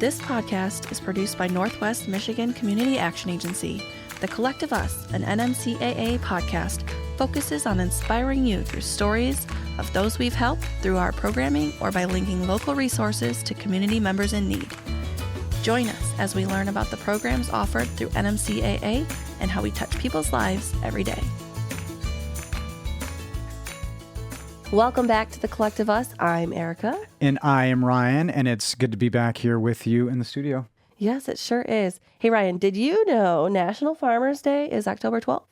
This podcast is produced by Northwest Michigan Community Action Agency. The Collective Us, an NMCAA podcast, focuses on inspiring you through stories of those we've helped through our programming or by linking local resources to community members in need. Join us as we learn about the programs offered through NMCAA and how we touch people's lives every day. Welcome back to The Collective Us. I'm Erica. And I am Ryan, and it's good to be back here with you in the studio. Yes, it sure is. Hey, Ryan, did you know National Farmers Day is October 12th?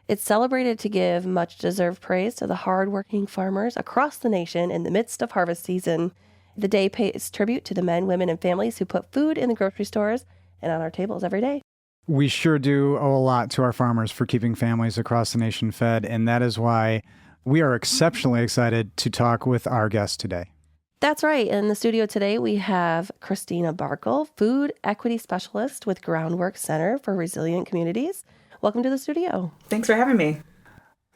It's celebrated to give much-deserved praise to the hard-working farmers across the nation in the midst of harvest season. The day pays tribute to the men, women, and families who put food in the grocery stores and on our tables every day. We sure do owe a lot to our farmers for keeping families across the nation fed, and that is why we are exceptionally excited to talk with our guest today. That's right. In the studio today, we have Christina Barkel, Food Equity Specialist with Groundwork Center for Resilient Communities. Welcome to the studio. Thanks for having me.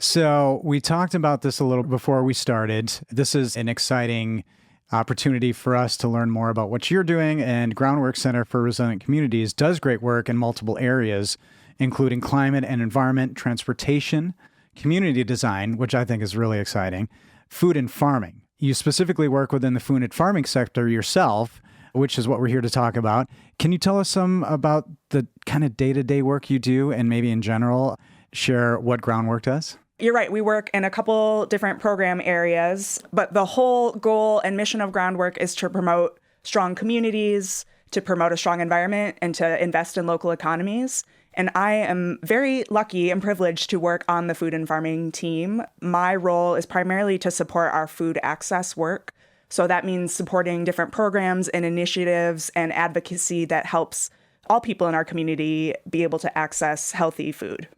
So we talked about this a little before we started. This is an exciting opportunity for us to learn more about what you're doing, and Groundwork Center for Resilient Communities does great work in multiple areas, including climate and environment, transportation, community design, which I think is really exciting, food and farming. You specifically work within the food and farming sector yourself, which is what we're here to talk about. Can you tell us some about the kind of day-to-day work you do, and maybe in general, share what Groundwork does? You're right. We work in a couple different program areas, but the whole goal and mission of Groundwork is to promote strong communities, to promote a strong environment, and to invest in local economies. And I am very lucky and privileged to work on the food and farming team. My role is primarily to support our food access work. So that means supporting different programs and initiatives and advocacy that helps all people in our community be able to access healthy food.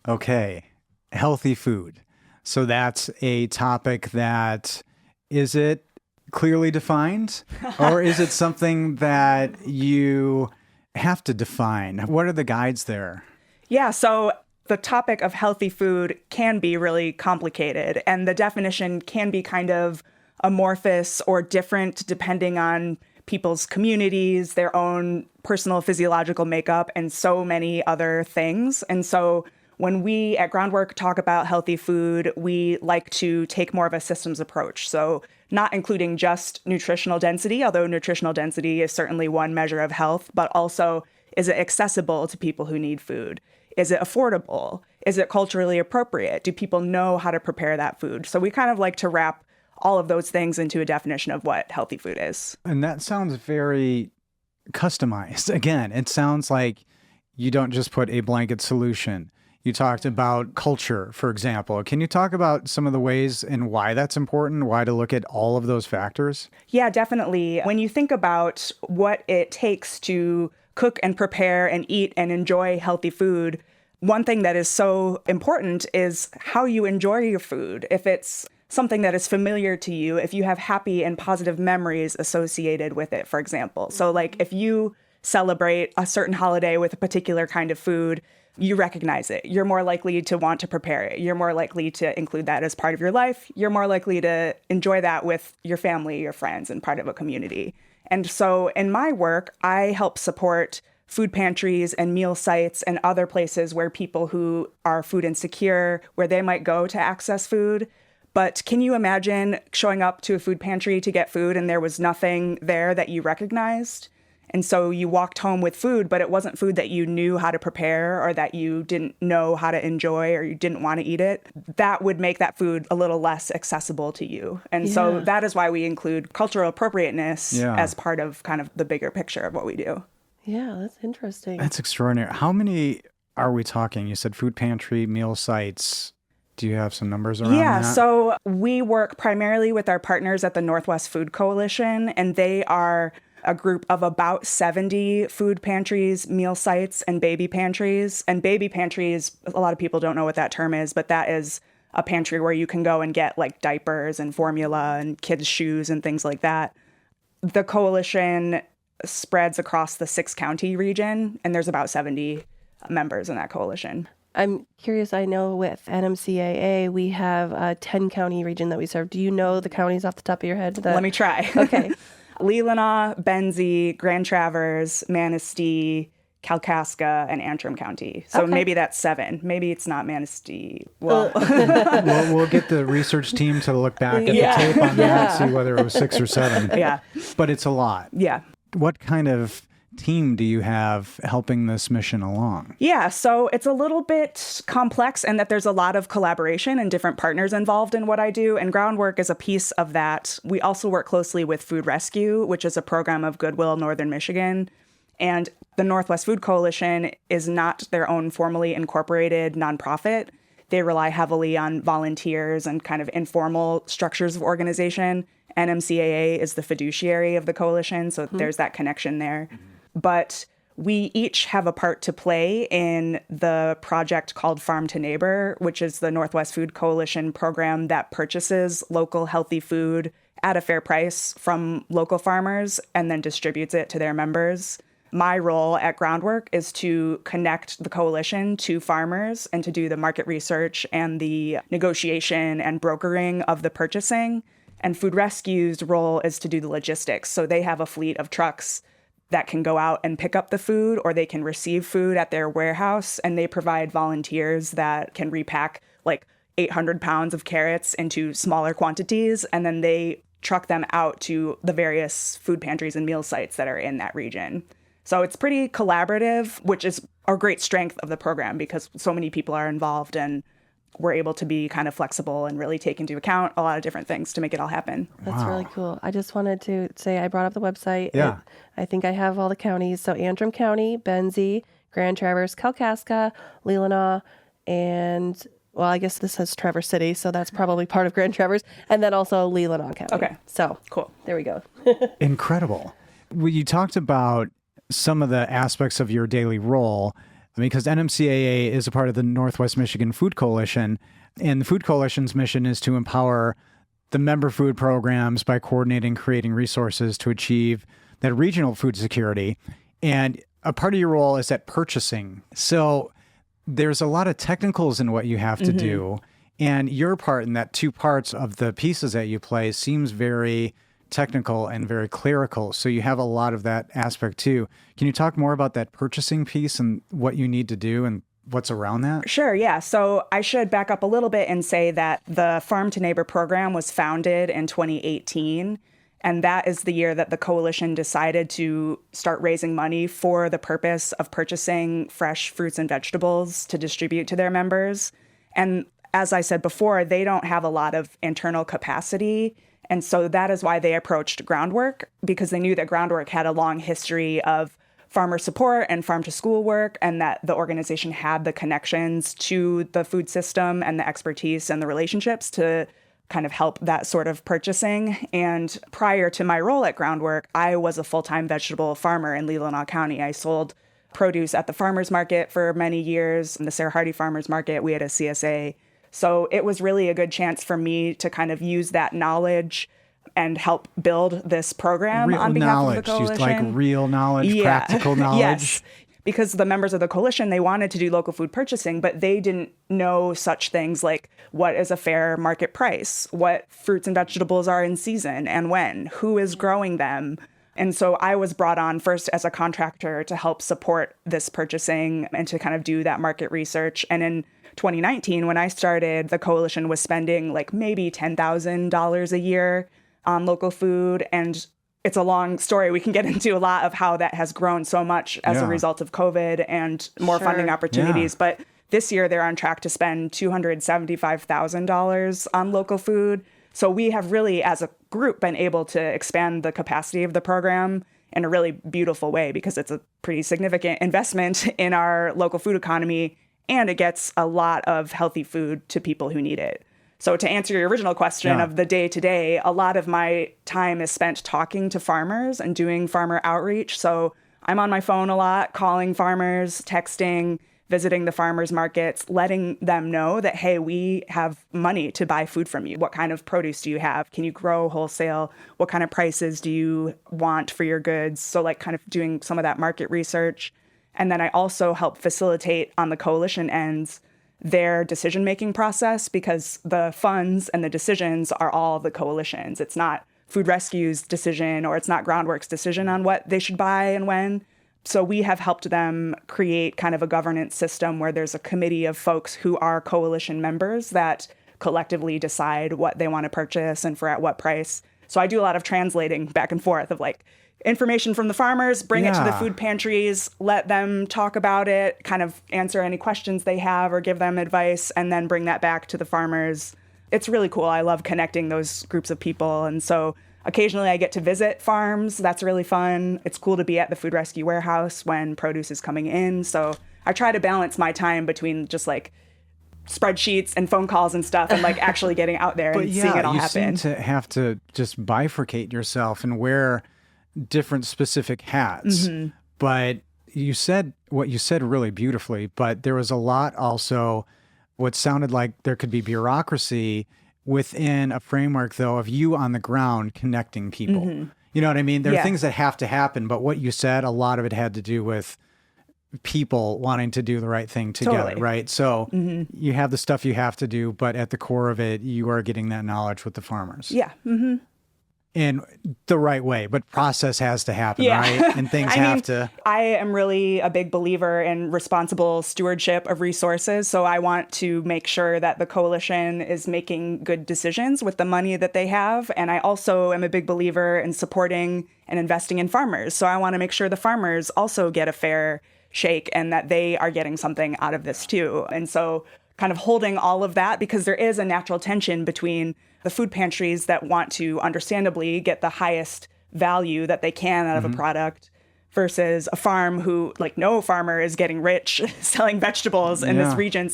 Okay, healthy food. So that's a topic that, is it clearly defined? Or is it something that you have to define? What are the guides there? Yeah, so the topic of healthy food can be really complicated, and the definition can be kind of amorphous or different depending on people's communities, their own personal physiological makeup, and so many other things. And so when we at Groundwork talk about healthy food, we like to take more of a systems approach. So not including just nutritional density, although nutritional density is certainly one measure of health, but also, is it accessible to people who need food? Is it affordable? Is it culturally appropriate? Do people know how to prepare that food? So we kind of like to wrap all of those things into a definition of what healthy food is. And that sounds very customized. Again, it sounds like you don't just put a blanket solution. You talked about culture, for example. Can you talk about some of the ways and why that's important, why to look at all of those factors? Yeah, definitely. When you think about what it takes to cook and prepare and eat and enjoy healthy food, one thing that is so important is how you enjoy your food. If it's something that is familiar to you, if you have happy and positive memories associated with it, for example. So like if you celebrate a certain holiday with a particular kind of food, you recognize it. You're more likely to want to prepare it. You're more likely to include that as part of your life. You're more likely to enjoy that with your family, your friends, and part of a community. And so in my work, I help support food pantries and meal sites and other places where people who are food insecure, where they might go to access food. But can you imagine showing up to a food pantry to get food and there was nothing there that you recognized? And so you walked home with food, but it wasn't food that you knew how to prepare or that you didn't know how to enjoy or you didn't want to eat it. That would make that food a little less accessible to you. And so that is why we include cultural appropriateness as part of kind of the bigger picture of what we do. Yeah, that's interesting. That's extraordinary. How many are we talking? You said food pantry, meal sites. Do you have some numbers around that? Yeah, so we work primarily with our partners at the Northwest Food Coalition, and they are a group of about 70 food pantries, meal sites, and baby pantries. And baby pantries, a lot of people don't know what that term is, but that is a pantry where you can go and get like diapers and formula and kids' shoes and things like that. The coalition spreads across the 6-county region, and there's about 70 members in that coalition. I'm curious, I know with NMCAA, we have a 10-county region that we serve. Do you know the counties off the top of your head? Let me try. Okay. Leelanau, Benzie, Grand Traverse, Manistee, Kalkaska, and Antrim County. So maybe that's 7. Maybe it's not Manistee. Well, we'll get the research team to look back at the tape on that and see whether it was 6 or 7. Yeah. But it's a lot. Yeah. What kind of team do you have helping this mission along? Yeah, so it's a little bit complex in that there's a lot of collaboration and different partners involved in what I do, and Groundwork is a piece of that. We also work closely with Food Rescue, which is a program of Goodwill Northern Michigan. And the Northwest Food Coalition is not their own formally incorporated nonprofit. They rely heavily on volunteers and kind of informal structures of organization. NMCAA is the fiduciary of the coalition, so there's that connection there. But we each have a part to play in the project called Farm to Neighbor, which is the Northwest Food Coalition program that purchases local healthy food at a fair price from local farmers and then distributes it to their members. My role at Groundwork is to connect the coalition to farmers and to do the market research and the negotiation and brokering of the purchasing. And Food Rescue's role is to do the logistics. So they have a fleet of trucks that can go out and pick up the food, or they can receive food at their warehouse, and they provide volunteers that can repack like 800 pounds of carrots into smaller quantities, and then they truck them out to the various food pantries and meal sites that are in that region. So it's pretty collaborative, which is a great strength of the program because so many people are involved, and we're able to be kind of flexible and really take into account a lot of different things to make it all happen. That's really cool. I just wanted to say I brought up the website. Yeah. I think I have all the counties. So Antrim County, Benzie, Grand Traverse, Kalkaska, Leelanau, and, well, I guess this says Traverse City, so that's probably part of Grand Traverse, and then also Leelanau County. Okay. So Cool. there we go. Incredible. Well, you talked about some of the aspects of your daily role, because NMCAA is a part of the Northwest Michigan Food Coalition, and the Food Coalition's mission is to empower the member food programs by coordinating, creating resources to achieve that regional food security. And a part of your role is at purchasing. So there's a lot of technicals in what you have to do. And your part in that 2 parts of the pieces that you play seems very technical and very clerical. So you have a lot of that aspect too. Can you talk more about that purchasing piece and what you need to do and what's around that? Sure, yeah. So I should back up a little bit and say that the Farm to Neighbor program was founded in 2018. And that is the year that the coalition decided to start raising money for the purpose of purchasing fresh fruits and vegetables to distribute to their members. And as I said before, they don't have a lot of internal capacity. And so that is why they approached Groundwork, because they knew that Groundwork had a long history of farmer support and farm to school work, and that the organization had the connections to the food system and the expertise and the relationships to kind of help that sort of purchasing. And prior to my role at Groundwork, I was a full-time vegetable farmer in Leelanau County. I sold produce at the farmers market for many years, in the Sarah Hardy Farmers Market. We had a CSA. So it was really a good chance for me to kind of use that knowledge and help build this program on behalf of the coalition. Just like real knowledge, practical knowledge. Yes, because the members of the coalition, they wanted to do local food purchasing, but they didn't know such things like what is a fair market price, what fruits and vegetables are in season and when, who is growing them. And so I was brought on first as a contractor to help support this purchasing and to kind of do that market research. And in 2019, when I started, the coalition was spending like maybe $10,000 a year on local food. And it's a long story. We can get into a lot of how that has grown so much as a result of COVID and more funding opportunities. But this year, they're on track to spend $275,000 on local food. So we have really, as a group, been able to expand the capacity of the program in a really beautiful way, because it's a pretty significant investment in our local food economy, and it gets a lot of healthy food to people who need it. So to answer your original question of the day-to-day, a lot of my time is spent talking to farmers and doing farmer outreach. So I'm on my phone a lot, calling farmers, texting, visiting the farmers markets, letting them know that, hey, we have money to buy food from you. What kind of produce do you have? Can you grow wholesale? What kind of prices do you want for your goods? So like kind of doing some of that market research. And then I also help facilitate on the coalition ends their decision-making process, because the funds and the decisions are all the coalition's. It's not Food Rescue's decision or it's not Groundwork's decision on what they should buy and when. So we have helped them create kind of a governance system where there's a committee of folks who are coalition members that collectively decide what they want to purchase and for at what price. So I do a lot of translating back and forth of like information from the farmers, bring it to the food pantries, let them talk about it, kind of answer any questions they have or give them advice, and then bring that back to the farmers. It's really cool. I love connecting those groups of people. And so occasionally I get to visit farms. That's really fun. It's cool to be at the Food Rescue warehouse when produce is coming in. So I try to balance my time between just like spreadsheets and phone calls and stuff and like actually getting out there and seeing it all happen. You seem to have to just bifurcate yourself and wear different specific hats. Mm-hmm. But you said what you said really beautifully, but there was a lot also what sounded like there could be bureaucracy within a framework, though, of you on the ground connecting people. Mm-hmm. You know what I mean? There are things that have to happen, but what you said, a lot of it had to do with people wanting to do the right thing together, right? So you have the stuff you have to do, but at the core of it, you are getting that knowledge with the farmers. Yeah. Mm-hmm. In the right way, but process has to happen, right? And things I am really a big believer in responsible stewardship of resources. So I want to make sure that the coalition is making good decisions with the money that they have. And I also am a big believer in supporting and investing in farmers. So I want to make sure the farmers also get a fair shake and that they are getting something out of this too. And so kind of holding all of that, because there is a natural tension between the food pantries that want to understandably get the highest value that they can out of a product versus a farm who, like, no farmer is getting rich selling vegetables in this region.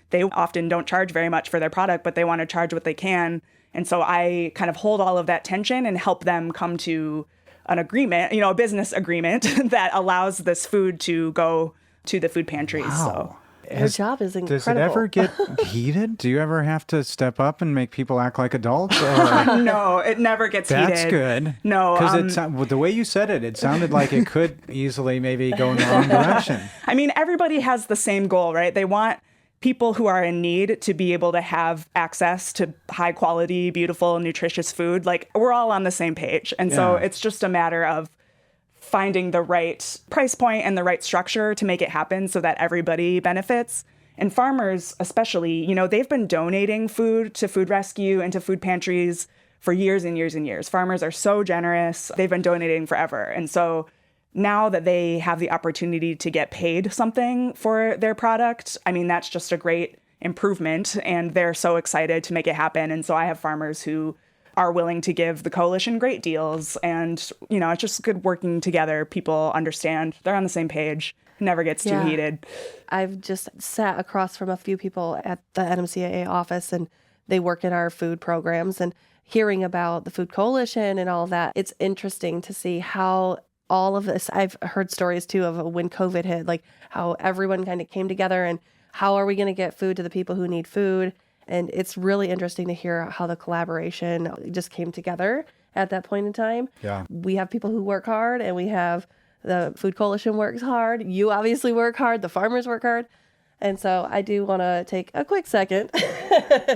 They often don't charge very much for their product, but they want to charge what they can. And so I kind of hold all of that tension and help them come to an agreement, a business agreement that allows this food to go to the food pantries. Wow. So your job is incredible. Does it ever get heated? Do you ever have to step up and make people act like adults? Or? No, it never gets heated. That's good. No. Because the way you said it, it sounded like it could easily maybe go in the wrong direction. I mean, everybody has the same goal, right? They want people who are in need to be able to have access to high quality, beautiful, nutritious food. Like, we're all on the same page. And so it's just a matter of finding the right price point and the right structure to make it happen so that everybody benefits. And farmers especially, they've been donating food to Food Rescue and to food pantries for years and years and years. Farmers are so generous. They've been donating forever. And so now that they have the opportunity to get paid something for their product, I mean, that's just a great improvement. And they're so excited to make it happen. And so I have farmers who are willing to give the coalition great deals. And, it's just good working together. People understand. They're on the same page. It never gets too heated. I've just sat across from a few people at the NMCAA office, and they work in our food programs. And hearing about the Food Coalition and all of that, it's interesting to see how all of this, I've heard stories too of when COVID hit, like how everyone kind of came together and how are we going to get food to the people who need food? And it's really interesting to hear how the collaboration just came together at that point in time. Yeah. We have people who work hard, and we have the Food Coalition works hard. You obviously work hard. The farmers work hard. And so I do want to take a quick second.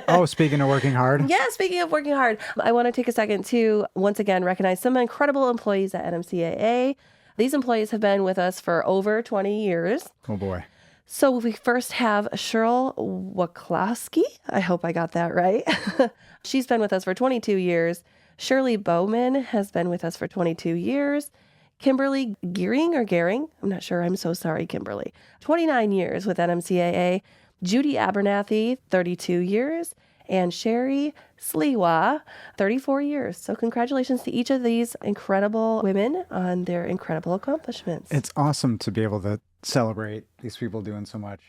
Oh, speaking of working hard. Yeah, speaking of working hard, I want to take a second to once again recognize some incredible employees at NMCAA. These employees have been with us for over 20 years. Oh, boy. So we first have Cheryl Waklowski. I hope I got that right. She's been with us for 22 years. Shirley Bowman has been with us for 22 years. Kimberly Gehring, I'm not sure. I'm so sorry, Kimberly. 29 years with NMCAA. Judy Abernathy, 32 years. And Sherry Sliwa, 34 years. So congratulations to each of these incredible women on their incredible accomplishments. It's awesome to be able to celebrate these people doing so much.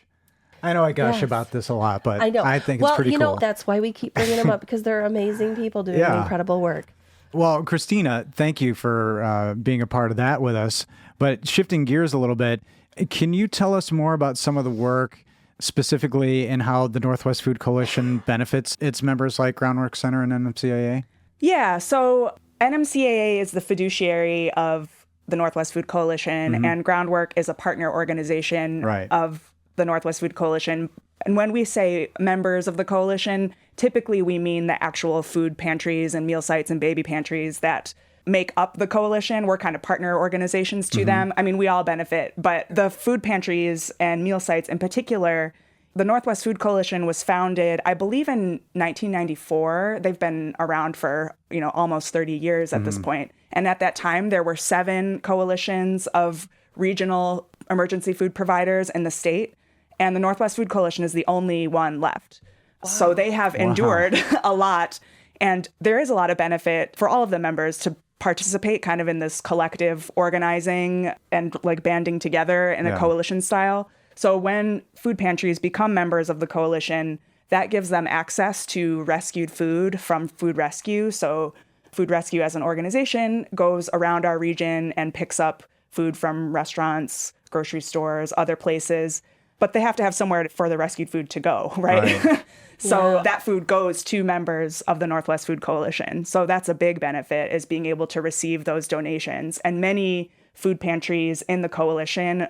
I know I gush about this a lot, but I think it's pretty cool. That's why we keep bringing them up, because they're amazing people doing incredible work. Well, Christina, thank you for being a part of that with us. But shifting gears a little bit, can you tell us more about some of the work specifically and how the Northwest Food Coalition benefits its members like Groundwork Center and NMCAA? Yeah, so NMCAA is the fiduciary of the Northwest Food Coalition, and Groundwork is a partner organization of the Northwest Food Coalition. And when we say members of the coalition, typically we mean the actual food pantries and meal sites and baby pantries that make up the coalition. We're kind of partner organizations to them. I mean, we all benefit, but the food pantries and meal sites in particular, the Northwest Food Coalition was founded, I believe, in 1994. They've been around for, almost 30 years at this point. And at that time, there were 7 coalitions of regional emergency food providers in the state. And the Northwest Food Coalition is the only one left. Wow. So they have endured a lot. And there is a lot of benefit for all of the members to participate kind of in this collective organizing and like banding together in a coalition style. So when food pantries become members of the coalition, that gives them access to rescued food from Food Rescue. So Food Rescue as an organization goes around our region and picks up food from restaurants, grocery stores, other places. But they have to have somewhere for the rescued food to go, right? So that food goes to members of the Northwest Food Coalition. So that's a big benefit, is being able to receive those donations. And many food pantries in the coalition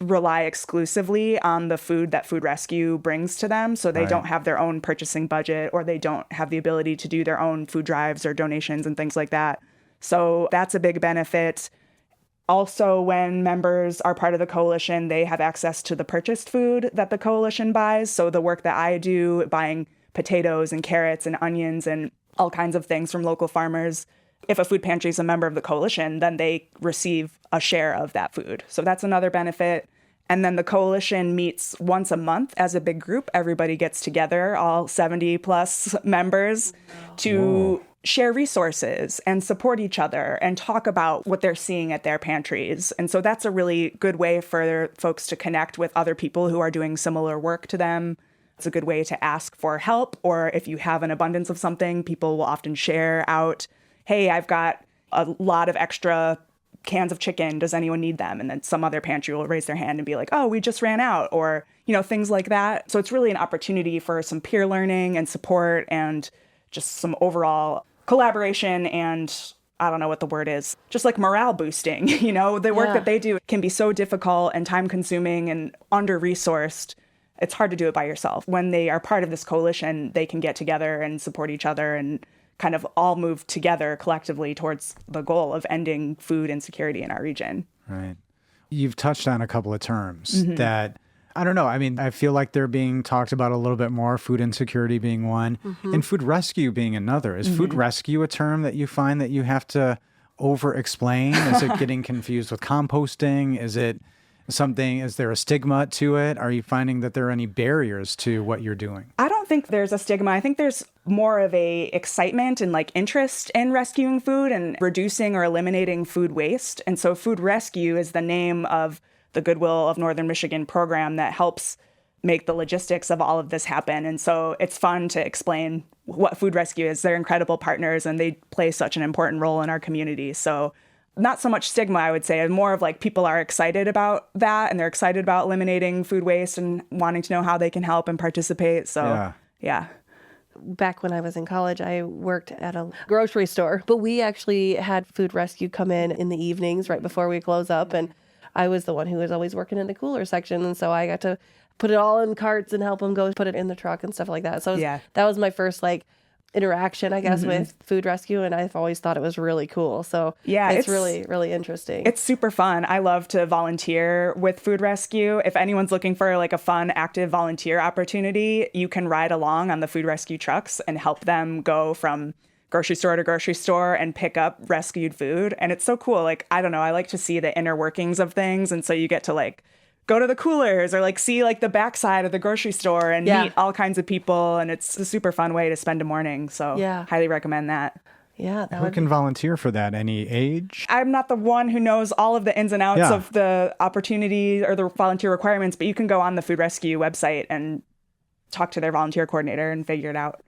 rely exclusively on the food that Food Rescue brings to them. So they don't have their own purchasing budget, or they don't have the ability to do their own food drives or donations and things like that. So that's a big benefit. Also, when members are part of the coalition, they have access to the purchased food that the coalition buys. So the work that I do, buying potatoes and carrots and onions and all kinds of things from local farmers, if a food pantry is a member of the coalition, then they receive a share of that food. So that's another benefit. And then the coalition meets once a month as a big group. Everybody gets together, all 70 plus members, to share resources and support each other and talk about what they're seeing at their pantries. And so that's a really good way for folks to connect with other people who are doing similar work to them. It's a good way to ask for help, or if you have an abundance of something, people will often share out, hey, I've got a lot of extra cans of chicken. Does anyone need them? And then some other pantry will raise their hand and be like, oh, we just ran out, or, things like that. So it's really an opportunity for some peer learning and support and just some overall collaboration and, I don't know what the word is, just like morale boosting. The work that they do can be so difficult and time consuming and under-resourced. It's hard to do it by yourself. When they are part of this coalition, they can get together and support each other and kind of all move together collectively towards the goal of ending food insecurity in our region. Right. You've touched on a couple of terms that, I don't know, I mean, I feel like they're being talked about a little bit more, food insecurity being one, and food rescue being another. Is food rescue a term that you find that you have to over-explain? Is it getting confused with composting? Is it something, is there a stigma to it? Are you finding that there are any barriers to what you're doing? I don't think there's a stigma. I think there's more of a excitement and interest in rescuing food and reducing or eliminating food waste. And so Food Rescue is the name of the Goodwill of Northern Michigan program that helps make the logistics of all of this happen. And so it's fun to explain what Food Rescue is. They're incredible partners and they play such an important role in our community. So not so much stigma, I would say, more of people are excited about that and they're excited about eliminating food waste and wanting to know how they can help and participate. So, yeah. Back when I was in college, I worked at a grocery store, but we actually had Food Rescue come in the evenings right before we close up. And I was the one who was always working in the cooler section. And so I got to put it all in carts and help them go put it in the truck and stuff like that. So that was my first interaction, I guess, with Food Rescue. And I've always thought it was really cool. So it's really, really interesting. It's super fun. I love to volunteer with Food Rescue. If anyone's looking for a fun, active volunteer opportunity, you can ride along on the Food Rescue trucks and help them go from grocery store to grocery store and pick up rescued food. And it's so cool. I don't know, I like to see the inner workings of things. And so you get to go to the coolers or see the backside of the grocery store and meet all kinds of people. And it's a super fun way to spend a morning. So highly recommend that. Yeah. Who can volunteer for that? Any age? I'm not the one who knows all of the ins and outs of the opportunity or the volunteer requirements, but you can go on the Food Rescue website and talk to their volunteer coordinator and figure it out.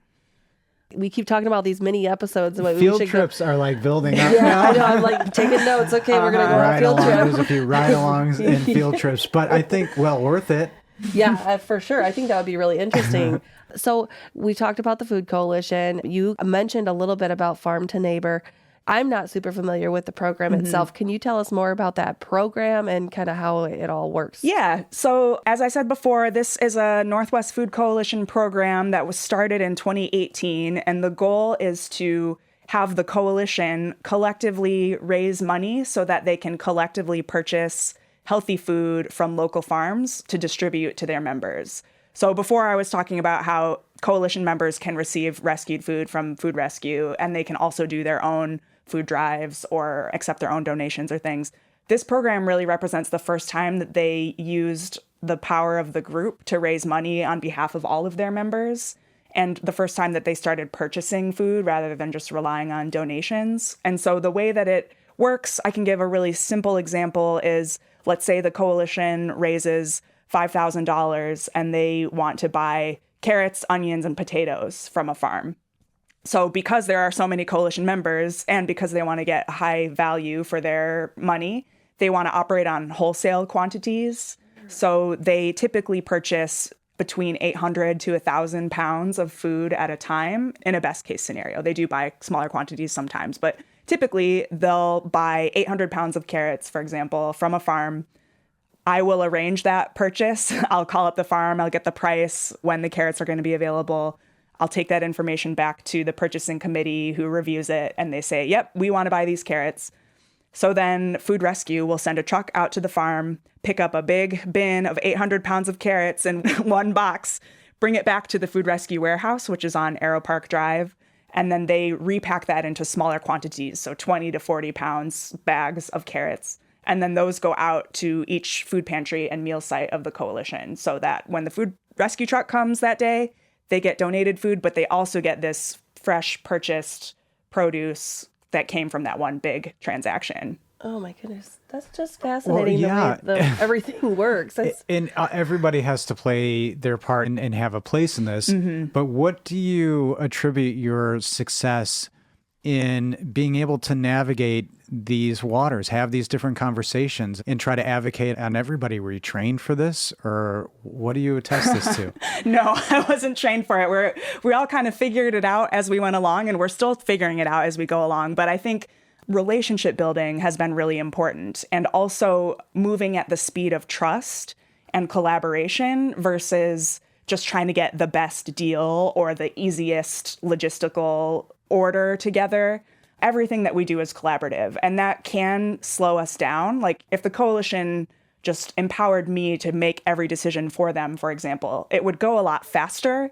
We keep talking about these mini episodes. Field trips are building up. Yeah, I know. I'm taking notes. Okay, we're going to go on a field trip. There's a few ride-alongs and field trips, but I think well worth it. Yeah, for sure. I think that would be really interesting. So we talked about the Food Coalition. You mentioned a little bit about Farm to Neighbor. I'm not super familiar with the program itself. Can you tell us more about that program and kind of how it all works? Yeah. So as I said before, this is a Northwest Food Coalition program that was started in 2018. And the goal is to have the coalition collectively raise money so that they can collectively purchase healthy food from local farms to distribute to their members. So before I was talking about how coalition members can receive rescued food from Food Rescue, and they can also do their own food drives or accept their own donations or things. This program really represents the first time that they used the power of the group to raise money on behalf of all of their members, and the first time that they started purchasing food rather than just relying on donations. And so the way that it works, I can give a really simple example is, let's say the coalition raises $5,000 and they want to buy carrots, onions, and potatoes from a farm. So because there are so many coalition members and because they want to get high value for their money, they want to operate on wholesale quantities. So they typically purchase between 800 to 1,000 pounds of food at a time in a best case scenario. They do buy smaller quantities sometimes, but typically they'll buy 800 pounds of carrots, for example, from a farm. I will arrange that purchase. I'll call up the farm. I'll get the price, when the carrots are going to be available. I'll take that information back to the purchasing committee who reviews it, and they say, yep, we want to buy these carrots. So then Food Rescue will send a truck out to the farm, pick up a big bin of 800 pounds of carrots in one box, bring it back to the Food Rescue warehouse, which is on Arrow Park Drive, and then they repack that into smaller quantities, so 20 to 40 pounds bags of carrots. And then those go out to each food pantry and meal site of the coalition so that when the food rescue truck comes that day, they get donated food, but they also get this fresh purchased produce that came from that one big transaction. Oh my goodness. That's just fascinating Well, the way everything works. And everybody has to play their part and have a place in this. But what do you attribute your success in being able to navigate these waters, have these different conversations, and try to advocate on everybody? Were you trained for this, or what do you attest this to? No, I wasn't trained for it. We all kind of figured it out as we went along, and we're still figuring it out as we go along. But I think relationship building has been really important, and also moving at the speed of trust and collaboration versus just trying to get the best deal or the easiest logistical order together. Everything that we do is collaborative, and that can slow us down. Like if the coalition just empowered me to make every decision for them, for example, it would go a lot faster.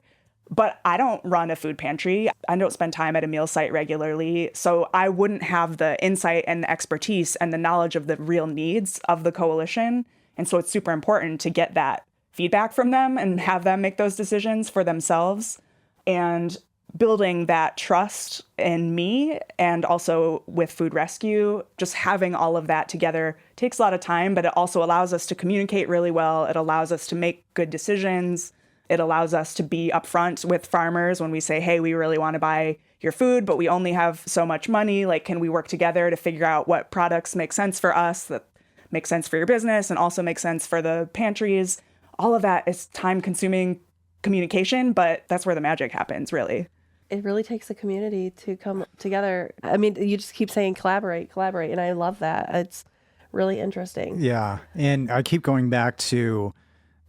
But I don't run a food pantry. I don't spend time at a meal site regularly. So I wouldn't have the insight and the expertise and the knowledge of the real needs of the coalition. And so it's super important to get that feedback from them and have them make those decisions for themselves. And building that trust in me and also with Food Rescue, just having all of that together takes a lot of time, but it also allows us to communicate really well. It allows us to make good decisions. It allows us to be upfront with farmers when we say, hey, we really want to buy your food, but we only have so much money. Like, can we work together to figure out what products make sense for us, that make sense for your business, and also make sense for the pantries? All of that is time-consuming communication, but that's where the magic happens, really. It really takes a community to come together. I mean, you just keep saying collaborate, and I love that. It's really interesting. Yeah, and I keep going back to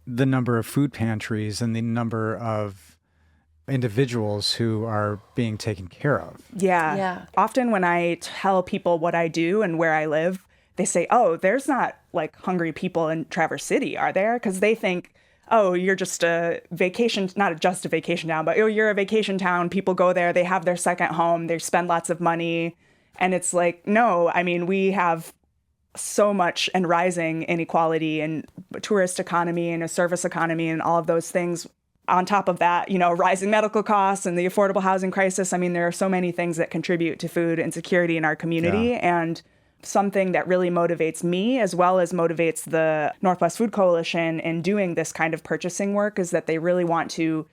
the number of food pantries and the number of individuals who are being taken care of. Yeah. Often when I tell people what I do and where I live, they say, oh, there's not like hungry people in Traverse City, are there? Because they think, oh, you're just a vacation, not just a vacation town, but oh, you're a vacation town. People go there, they have their second home, they spend lots of money. And it's like, no, I mean, we have so much and rising inequality and tourist economy and a service economy and all of those things. On top of that, you know, rising medical costs and the affordable housing crisis. I mean, there are so many things that contribute to food insecurity in our community. Yeah. And something that really motivates me as well as motivates the Northwest Food Coalition in doing this kind of purchasing work is that they really want to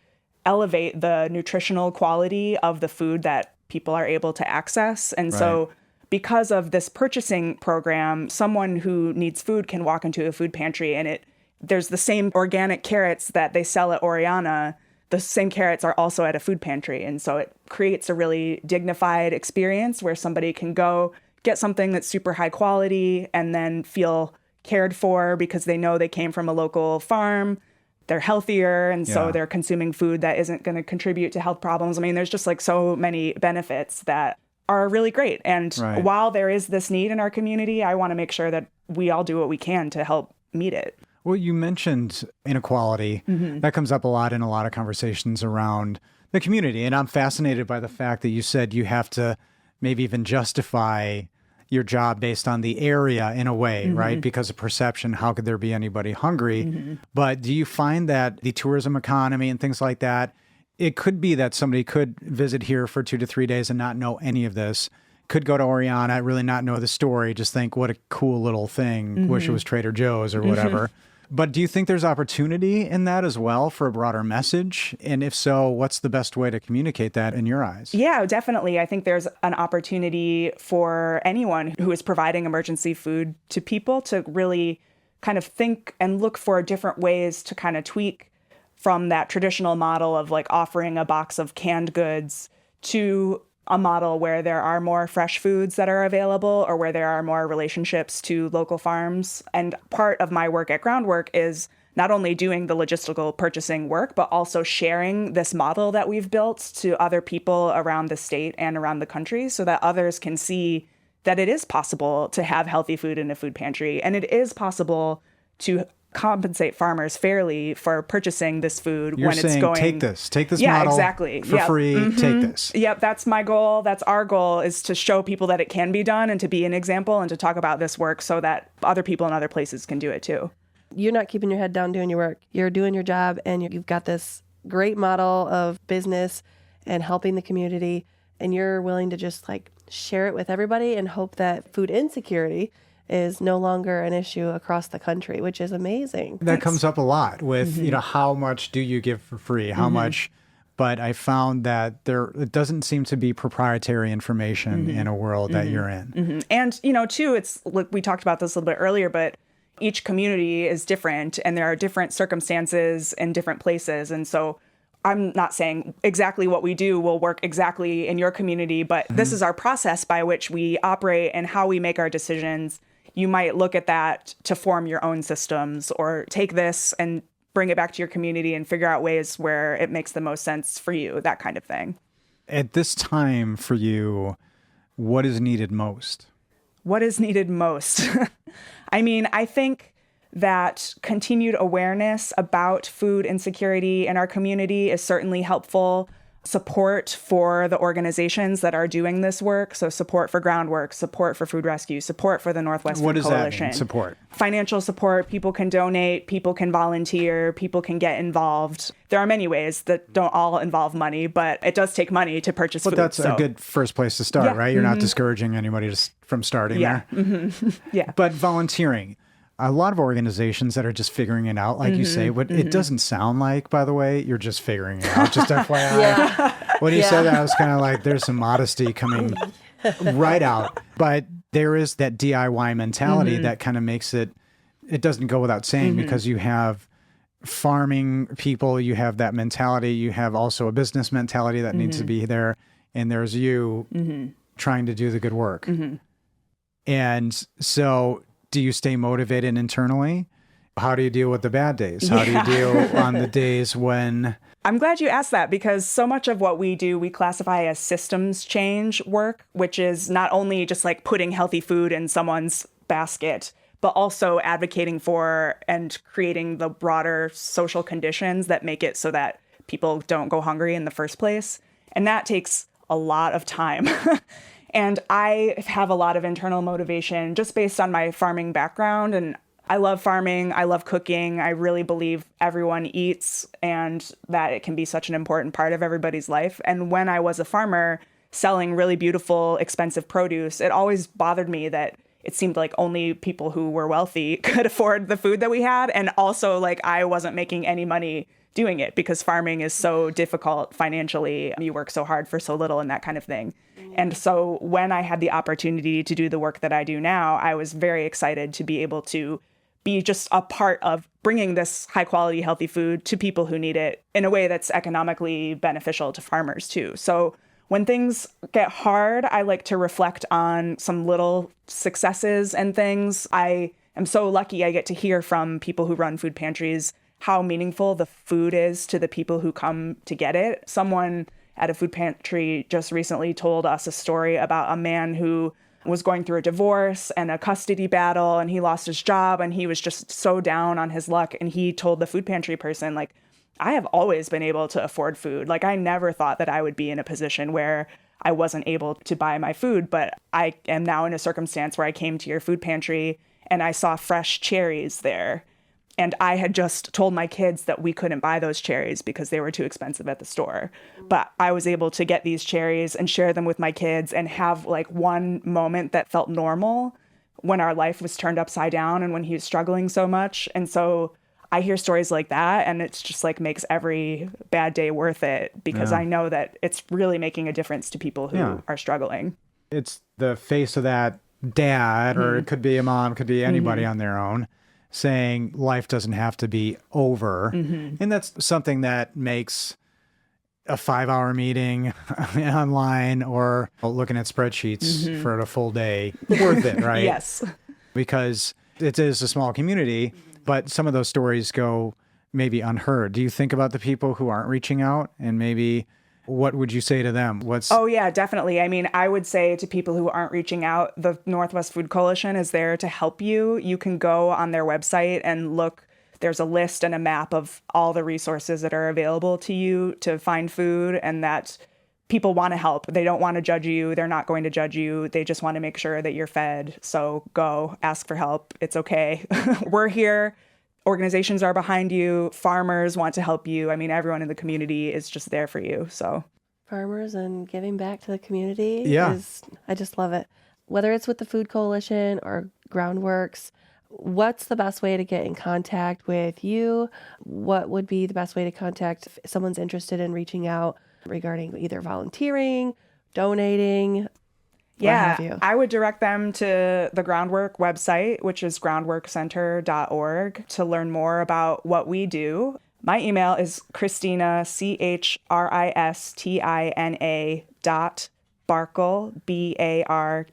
elevate the nutritional quality of the food that people are able to access. And so because of this purchasing program, someone who needs food can walk into a food pantry and there's the same organic carrots that they sell at Oriana the same carrots are also at a food pantry. And so it creates a really dignified experience where somebody can go get something that's super high quality and then feel cared for because they know they came from a local farm. They're healthier, and so they're consuming food that isn't going to contribute to health problems. I mean, there's just like so many benefits that are really great. And while there is this need in our community, I want to make sure that we all do what we can to help meet it. Well, you mentioned inequality. That comes up a lot in a lot of conversations around the community. And I'm fascinated by the fact that you said you have to maybe even justify your job based on the area in a way, right? Because of perception, how could there be anybody hungry? But do you find that the tourism economy and things like that, it could be that somebody could visit here for 2 to 3 days and not know any of this, could go to Oriana, really not know the story, just think, what a cool little thing, wish it was Trader Joe's or whatever. But do you think there's opportunity in that as well for a broader message? And if so, what's the best way to communicate that in your eyes? Yeah, definitely. I think there's an opportunity for anyone who is providing emergency food to people to really kind of think and look for different ways to kind of tweak from that traditional model of like offering a box of canned goods to a model where there are more fresh foods that are available or where there are more relationships to local farms. And part of my work at Groundwork is not only doing the logistical purchasing work, but also sharing this model that we've built to other people around the state and around the country so that others can see that it is possible to have healthy food in a food pantry. And it is possible to compensate farmers fairly for purchasing this food. You're when saying, it's going, take this yeah, model exactly. for free, take this. Yep, that's my goal. That's our goal, is to show people that it can be done and to be an example and to talk about this work so that other people in other places can do it too. You're not keeping your head down doing your work. You're doing your job, and you've got this great model of business and helping the community, and you're willing to just like share it with everybody and hope that food insecurity is no longer an issue across the country, which is amazing. That comes up a lot with, you know, how much do you give for free? How much? But I found that it doesn't seem to be proprietary information in a world that you're in. And, you know, too, it's like we talked about this a little bit earlier, but each community is different and there are different circumstances in different places. And so I'm not saying exactly what we do will work exactly in your community, but this is our process by which we operate and how we make our decisions. You might look at that to form your own systems or take this and bring it back to your community and figure out ways where it makes the most sense for you, that kind of thing. At this time for you, what is needed most? What is needed most? I mean, I think that continued awareness about food insecurity in our community is certainly helpful. Support for the organizations that are doing this work. So support for Groundwork, support for Food Rescue, support for the Northwest Food Coalition. What does that mean, support? Financial support. People can donate, people can volunteer, people can get involved. There are many ways that don't all involve money, but it does take money to purchase food. But that's a good first place to start, right? You're not discouraging anybody from starting there. Yeah. But volunteering. A lot of organizations that are just figuring it out, like you say, what it doesn't sound like, by the way, you're just figuring it out, just FYI. When you said that, I was kind of like, there's some modesty coming right out. But there is that DIY mentality that kind of makes it doesn't go without saying because you have farming people, you have that mentality, you have also a business mentality that needs to be there, and there's you trying to do the good work. And so do you stay motivated internally? How do you deal with the bad days? How do you deal on the days when... I'm glad you asked that because so much of what we do, we classify as systems change work, which is not only just like putting healthy food in someone's basket, but also advocating for and creating the broader social conditions that make it so that people don't go hungry in the first place. And that takes a lot of time. And I have a lot of internal motivation just based on my farming background. And I love farming. I love cooking. I really believe everyone eats and that it can be such an important part of everybody's life. And when I was a farmer selling really beautiful, expensive produce, it always bothered me that it seemed like only people who were wealthy could afford the food that we had. And also like I wasn't making any money doing it because farming is so difficult financially. You work so hard for so little and that kind of thing. And so when I had the opportunity to do the work that I do now, I was very excited to be able to be just a part of bringing this high quality, healthy food to people who need it in a way that's economically beneficial to farmers too. So when things get hard, I like to reflect on some little successes and things. I am so lucky I get to hear from people who run food pantries how meaningful the food is to the people who come to get it. Someone at a food pantry just recently told us a story about a man who was going through a divorce and a custody battle, and he lost his job, and he was just so down on his luck. And he told the food pantry person, like, I have always been able to afford food. Like, I never thought that I would be in a position where I wasn't able to buy my food, but I am now in a circumstance where I came to your food pantry and I saw fresh cherries there. And I had just told my kids that we couldn't buy those cherries because they were too expensive at the store. But I was able to get these cherries and share them with my kids and have like one moment that felt normal when our life was turned upside down and when he was struggling so much. And so I hear stories like that, and it's just like makes every bad day worth it, because I know that it's really making a difference to people who are struggling. It's the face of that dad, or it could be a mom, could be anybody on their own, saying life doesn't have to be over. And that's something that makes a 5-hour meeting online or looking at spreadsheets for a full day worth it, right? Yes. Because it is a small community, but some of those stories go maybe unheard. Do you think about the people who aren't reaching out, and maybe what would you say to them? Oh, yeah, definitely. I mean, I would say to people who aren't reaching out, the Northwest Food Coalition is there to help you. You can go on their website and look. There's a list and a map of all the resources that are available to you to find food, and that people want to help. They don't want to judge you. They're not going to judge you. They just want to make sure that you're fed. So go ask for help. It's okay. We're here. Organizations are behind you. Farmers want to help you. I mean, everyone in the community is just there for you. So farmers and giving back to the community. Yeah. I just love it. Whether it's with the Food Coalition or Groundworks, what's the best way to get in contact with you? What would be the best way to contact if someone's interested in reaching out regarding either volunteering, donating? Yeah, I would direct them to the Groundwork website, which is groundworkcenter.org, to learn more about what we do. My email is Christina, CHRISTINA .Barkel, BARKEL,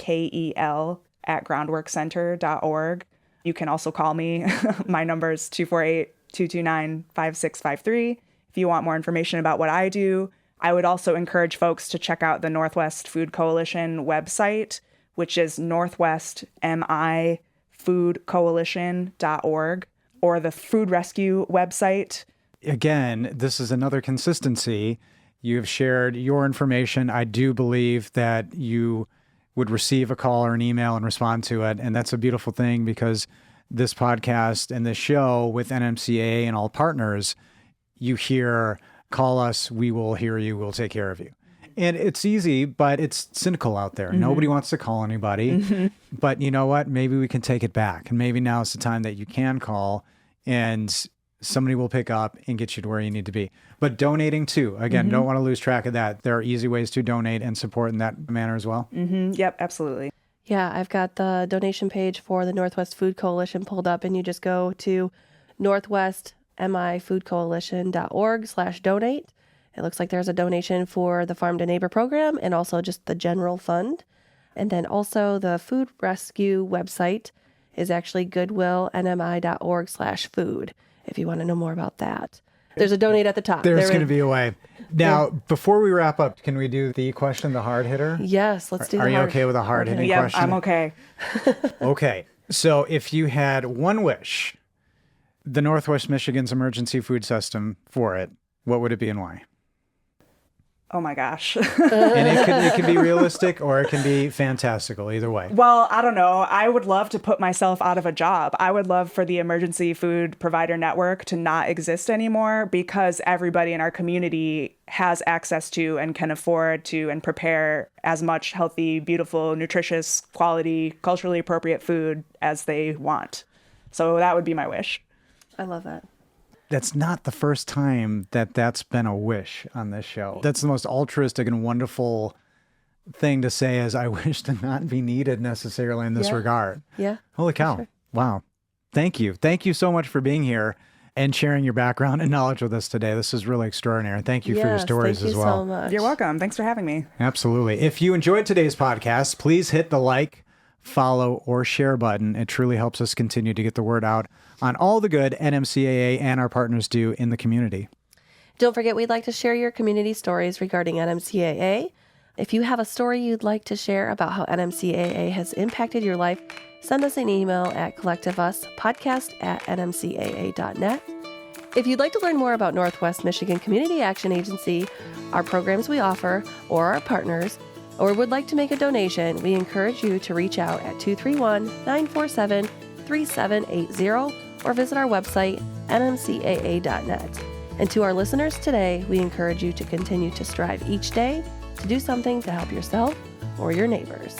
@groundworkcenter.org. You can also call me. My number is 248-229-5653. If you want more information about what I do. I would also encourage folks to check out the Northwest Food Coalition website, which is northwestmifoodcoalition.org, or the Food Rescue website. Again, this is another consistency. You've shared your information. I do believe that you would receive a call or an email and respond to it. And that's a beautiful thing, because this podcast and this show with NMCAA and all partners, you hear, call us, we will hear you, we'll take care of you. And it's easy, but it's cynical out there. Nobody wants to call anybody. But you know what? Maybe we can take it back. And maybe now is the time that you can call and somebody will pick up and get you to where you need to be. But donating too, again, don't want to lose track of that. There are easy ways to donate and support in that manner as well. Yep, absolutely. Yeah, I've got the donation page for the Northwest Food Coalition pulled up, and you just go to northwestmifoodcoalition.org/donate. It looks like there's a donation for the Farm to Neighbor program and also just the general fund. And then also the Food Rescue website is actually goodwillnmi.org/food if you want to know more about that. There's a donate at the top. There's going to be a way. Now, before we wrap up, can we do the question, the hard hitter? Yes, let's do Are you okay with a hard hitting question? Yeah, I'm okay. Okay. So if you had one wish, the Northwest Michigan's emergency food system for it, what would it be and why? Oh my gosh. And it can be realistic or it can be fantastical, either way. Well, I don't know. I would love to put myself out of a job. I would love for the emergency food provider network to not exist anymore, because everybody in our community has access to and can afford to and prepare as much healthy, beautiful, nutritious, quality, culturally appropriate food as they want. So that would be my wish. I love that. That's not the first time that that's been a wish on this show. That's the most altruistic and wonderful thing to say, is I wish to not be needed necessarily in this regard. Yeah. Holy cow. Sure. Wow. Thank you. Thank you so much for being here and sharing your background and knowledge with us today. This is really extraordinary. Thank you for your stories as well. Thank you so much. You're welcome. Thanks for having me. Absolutely. If you enjoyed today's podcast, please hit the like, follow, or share button. It truly helps us continue to get the word out on all the good NMCAA and our partners do in the community. Don't forget, we'd like to share your community stories regarding NMCAA. If you have a story you'd like to share about how NMCAA has impacted your life, send us an email at collectiveuspodcast@nmcaa.net. If you'd like to learn more about Northwest Michigan Community Action Agency, our programs we offer, or our partners, or would like to make a donation, we encourage you to reach out at 231-947-3780 or visit our website, nmcaa.net. And to our listeners today, we encourage you to continue to strive each day to do something to help yourself or your neighbors.